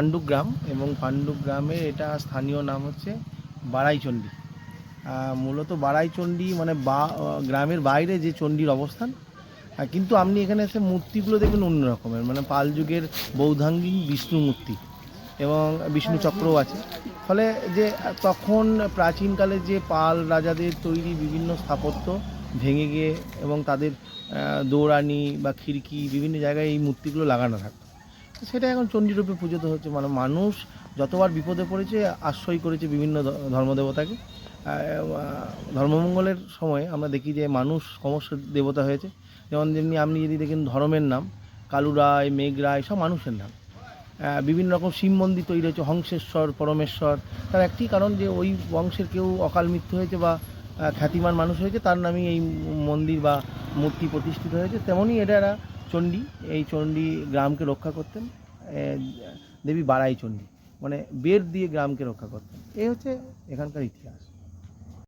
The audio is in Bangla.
পাণ্ডুগ্রাম এবং পাণ্ডুগ্রামের এটা স্থানীয় নাম হচ্ছে বাড়াইচণ্ডী। মূলত বাড়াইচণ্ডী মানে গ্রামের বাইরে যে চণ্ডীর অবস্থান। কিন্তু আপনি এখানে এসে মূর্তিগুলো দেখবেন অন্য রকমের, মানে পাল যুগের বৌদ্ধাঙ্গিক বিষ্ণু মূর্তি এবং বিষ্ণু চক্রও আছে। ফলে যে তখন প্রাচীনকালে যে পাল রাজাদের তৈরি বিভিন্ন স্থাপত্য ভেঙে গিয়ে এবং তাদের দৌড়ানি বা খিড়কি বিভিন্ন জায়গায় এই মূর্তিগুলো লাগানো থাকতো। সেটা এখন চণ্ডীরূপে পূজিত হচ্ছে, মানে মানুষ যতবার বিপদে পড়েছে আশ্রয় করেছে বিভিন্ন ধর্মদেবতাকে। ধর্মমঙ্গলের সময় আমরা দেখি যে মানুষ ক্রমশ দেবতা হয়েছে। যেমনি আপনি যদি দেখেন ধর্মের নাম কালু রায়, মেঘ রায়, সব মানুষের নাম। বিভিন্ন রকম শিব মন্দির তৈরি হয়েছে, হংসেশ্বর, পরমেশ্বর। তার একটি কারণ যে ওই বংশের কেউ অকাল মৃত্যু হয়েছে বা খ্যাতিমান মানুষ হয়েছে, তার নামেই এই মন্দির বা মূর্তি প্রতিষ্ঠিত হয়েছে। তেমনই এরা চণ্ডী, এই চণ্ডী গ্রামকে রক্ষা করতেন। দেবী বাড়াই চণ্ডী, মানে বেদ দিয়ে গ্রামকে রক্ষা করতেন। এই হচ্ছে এখানকার ইতিহাস।